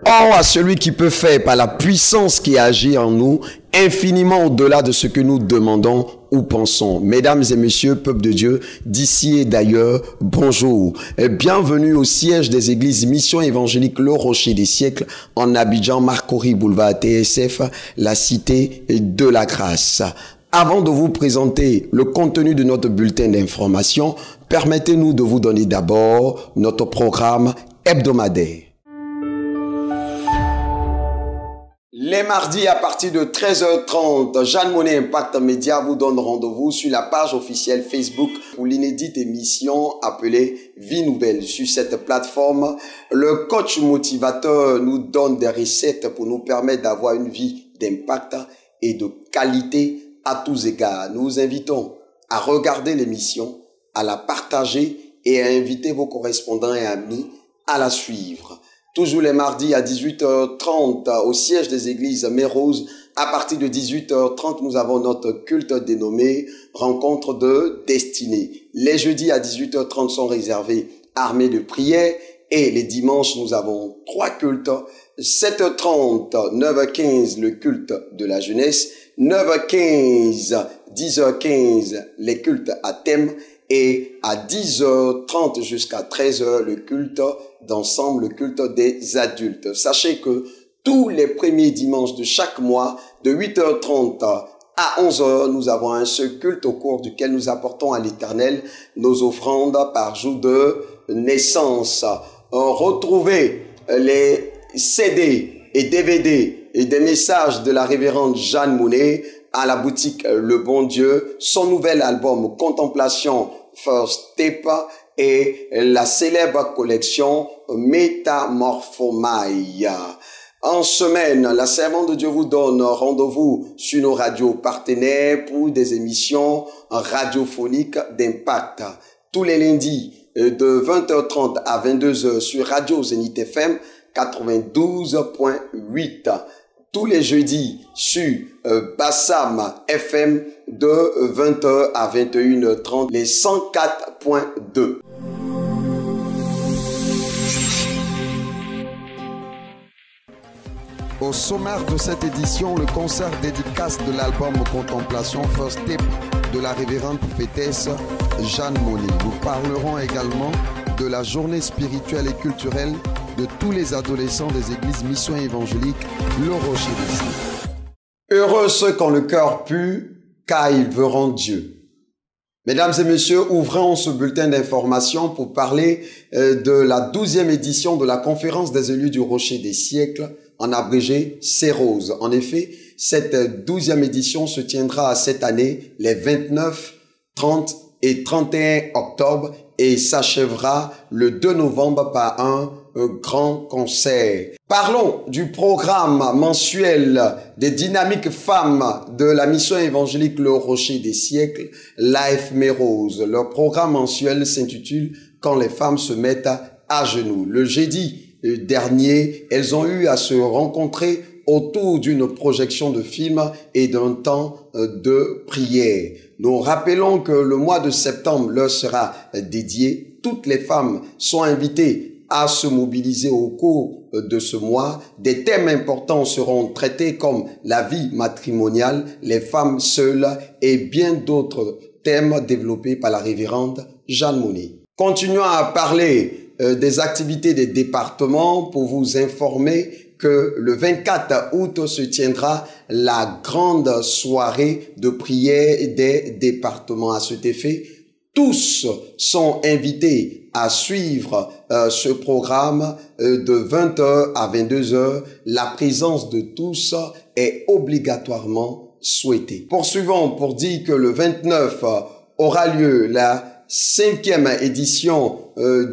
Or, à celui qui peut faire par la puissance qui agit en nous, infiniment au-delà de ce que nous demandons ou pensons. Mesdames et messieurs, peuple de Dieu, d'ici et d'ailleurs, bonjour. Et bienvenue au siège des églises Mission Évangélique Le Rocher des Siècles en Abidjan, Marcory, boulevard TSF, la cité de la grâce. Avant de vous présenter le contenu de notre bulletin d'information, permettez-nous de vous donner d'abord notre programme hebdomadaire. Les mardis à partir de 13h30, Jeanne Monnet Impact Média vous donne rendez-vous sur la page officielle Facebook pour l'inédite émission appelée Vie Nouvelle. Sur cette plateforme, le coach motivateur nous donne des recettes pour nous permettre d'avoir une vie d'impact et de qualité à tous égards. Nous vous invitons à regarder l'émission, à la partager et à inviter vos correspondants et amis à la suivre. Toujours les mardis à 18h30 au siège des églises Mérose. À partir de 18h30, nous avons notre culte dénommé Rencontre de Destinée. Les jeudis à 18h30 sont réservés armés de prière et les dimanches, nous avons 3 cultes. 7h30, 9h15, le culte de la jeunesse. 9h15, 10h15, les cultes à thème. Et à 10h30 jusqu'à 13h, le culte d'ensemble, le culte des adultes. Sachez que tous les premiers dimanches de chaque mois, de 8h30 à 11h, nous avons un seul culte au cours duquel nous apportons à l'Éternel nos offrandes par jour de naissance. Retrouvez les CD et DVD et des messages de la révérende Jeanne Monnet à la boutique Le Bon Dieu, son nouvel album Contemplation First Step et la célèbre collection Métamorphomai. En semaine, la servante de Dieu vous donne rendez-vous sur nos radios partenaires pour des émissions radiophoniques d'impact. Tous les lundis de 20h30 à 22h sur Radio Zénith FM 92.8. Tous les jeudis sur Bassam FM de 20h à 21h30, les 104.2. Au sommaire de cette édition, le concert dédicace de l'album Contemplation First Step de la révérende prophétesse Jeanne Monnet. Nous parlerons également de la journée spirituelle et culturelle de tous les adolescents des églises Mission Évangélique Le Rocher des Siècles. Heureux ceux qui ont le cœur pur, car ils verront Dieu. Mesdames et messieurs, ouvrons ce bulletin d'information pour parler de la 12e édition de la conférence des élus du Rocher des Siècles, en abrégé CEROSE. En effet, cette 12e édition se tiendra cette année les 29, 30 et 31 octobre et s'achèvera le 2 novembre par un grand concert. Parlons du programme mensuel des dynamiques femmes de la mission évangélique Le Rocher des Siècles, l'AF Mérose. Leur programme mensuel s'intitule « Quand les femmes se mettent à genoux ». Le jeudi dernier, elles ont eu à se rencontrer autour d'une projection de film et d'un temps de prière. Nous rappelons que le mois de septembre leur sera dédié. Toutes les femmes sont invitées à se mobiliser au cours de ce mois. Des thèmes importants seront traités comme la vie matrimoniale, les femmes seules et bien d'autres thèmes développés par la révérende Jeanne Monnet. Continuons à parler des activités des départements pour vous informer que le 24 août se tiendra la grande soirée de prière des départements. À cet effet, tous sont invités à suivre ce programme de 20h à 22h. La présence de tous est obligatoirement souhaitée. Poursuivons pour dire que le 29 aura lieu la 5e édition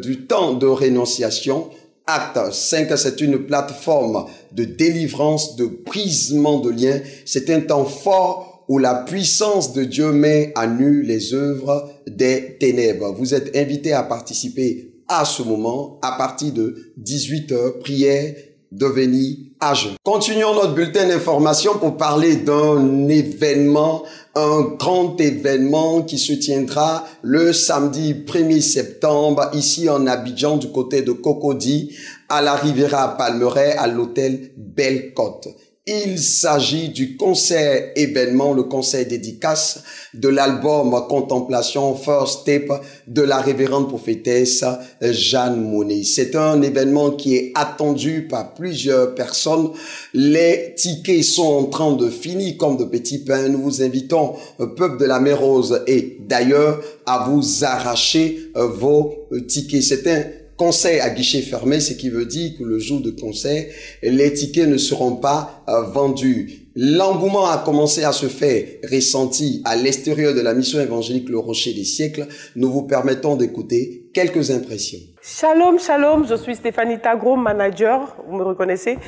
du temps de rénonciation. Acte 5, c'est une plateforme de délivrance, de brisement de liens. C'est un temps fort où la puissance de Dieu met à nu les œuvres des ténèbres. Vous êtes invités à participer à ce moment à partir de 18h, prière, devenir à jeun. Continuons notre bulletin d'information pour parler d'un événement, un grand événement qui se tiendra le samedi 1er septembre ici en Abidjan du côté de Cocody à la Riviera Palmeraie à l'hôtel Belle-Côte. Il s'agit du concert événement, le concert dédicace de l'album Contemplation First Step de la révérende prophétesse Jeanne Monnet. C'est un événement qui est attendu par plusieurs personnes. Les tickets sont en train de finir comme de petits pains. Nous vous invitons, peuple de la Mer Rose et d'ailleurs, à vous arracher vos tickets. C'est un concert à guichet fermé, ce qui veut dire que le jour de concert, les tickets ne seront pas vendus. L'engouement a commencé à se faire ressentir à l'extérieur de la mission évangélique Le Rocher des Siècles. Nous vous permettons d'écouter quelques impressions. Shalom, shalom, je suis Stéphanie Tagro, manager, vous me reconnaissez.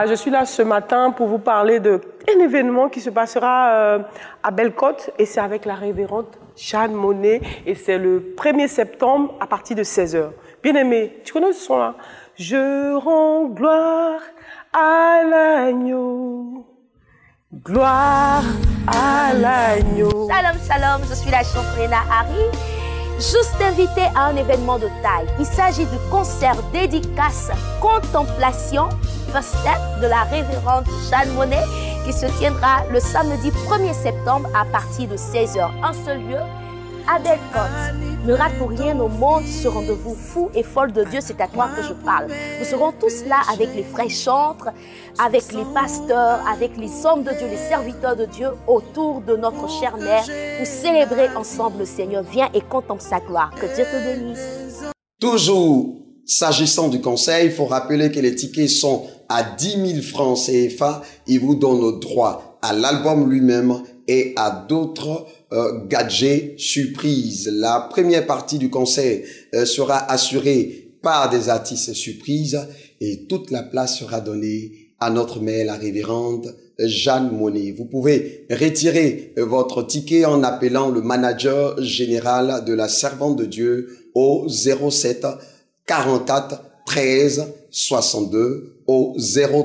Je suis là ce matin pour vous parler d'un événement qui se passera à Belle-Côte et c'est avec la révérende Jeanne Monnet et c'est le 1er septembre à partir de 16h. Bien-aimé, tu connais ce son-là? Je rends gloire à l'agneau, gloire à l'agneau. Shalom, shalom, je suis la chanteuse Harry. Juste invité à un événement de taille. Il s'agit du concert dédicace Contemplation First Step de la révérende Jeanne Monnet qui se tiendra le samedi 1er septembre à partir de 16h. Un seul lieu, à Belle-Côte. Ne rate pour rien au monde ce rendez-vous fou et folle de Dieu, c'est à toi que je parle. Nous serons tous là avec les frères chantres, avec les pasteurs, avec les hommes de Dieu, les serviteurs de Dieu autour de notre chère mère pour célébrer ensemble le Seigneur. Viens et contemple sa gloire. Que Dieu te bénisse. Toujours s'agissant du conseil, il faut rappeler que les tickets sont à 10 000 francs CFA. Ils vous donnent droit à l'album lui-même et à d'autres gadgets surprises. La première partie du concert sera assurée par des artistes surprises et toute la place sera donnée à notre mère, la révérende Jeanne Monnet. Vous pouvez retirer votre ticket en appelant le manager général de la servante de Dieu au 07 44 13 62 au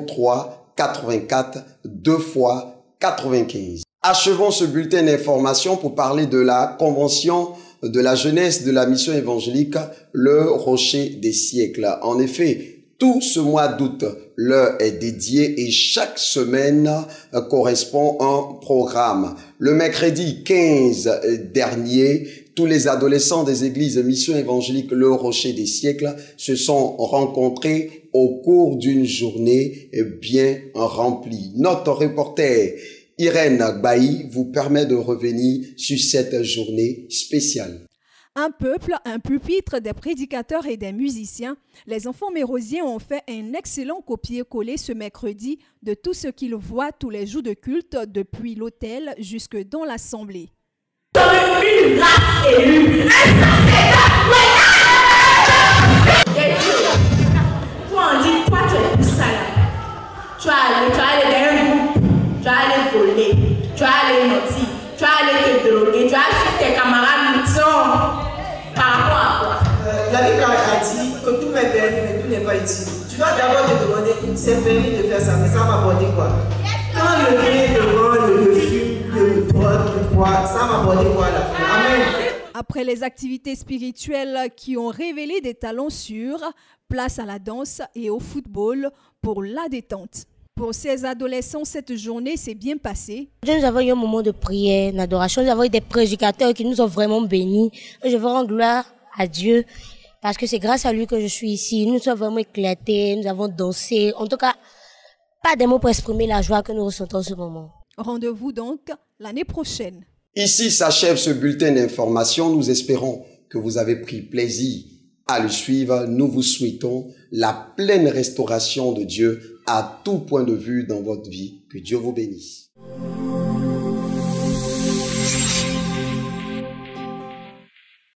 03 84 2 fois 95. Achevons ce bulletin d'information pour parler de la convention de la jeunesse de la mission évangélique Le Rocher des Siècles. En effet, tout ce mois d'août leur est dédié et chaque semaine correspond à un programme. Le mercredi 15 dernier, tous les adolescents des églises Mission évangélique Le Rocher des Siècles se sont rencontrés au cours d'une journée bien remplie. Notre reporter Irène Bailly vous permet de revenir sur cette journée spéciale. Un peuple, un pupitre, des prédicateurs et des musiciens, les enfants mérosiens ont fait un excellent copier-coller ce mercredi de tout ce qu'ils voient tous les jours de culte, depuis l'autel jusque dans l'assemblée. Comme une race élue, toi on dit, toi tu es plus sale. Tu vas aller dans un groupe, tu vas aller voler, tu vas aller mentir, tu vas aller te droguer, tu vas suivre tes camarades moutons. Par rapport à quoi? La Bible a dit que tout est permis, mais tout n'est pas utile. Tu dois d'abord te demander, c'est permis de faire ça, mais ça va apporter quoi? Quand le vin, le vent, le fume, le drogue, le poids, ça va apporter quoi à la fin? Amen. Après les activités spirituelles qui ont révélé des talents sûrs, place à la danse et au football pour la détente. Pour ces adolescents, cette journée s'est bien passée. Nous avons eu un moment de prière, d'adoration. Nous avons eu des prédicateurs qui nous ont vraiment bénis. Je veux rendre gloire à Dieu parce que c'est grâce à lui que je suis ici. Nous sommes vraiment éclatés, nous avons dansé. En tout cas, pas des mots pour exprimer la joie que nous ressentons en ce moment. Rendez-vous donc l'année prochaine. Ici s'achève ce bulletin d'information. Nous espérons que vous avez pris plaisir à le suivre. Nous vous souhaitons la pleine restauration de Dieu à tout point de vue dans votre vie. Que Dieu vous bénisse.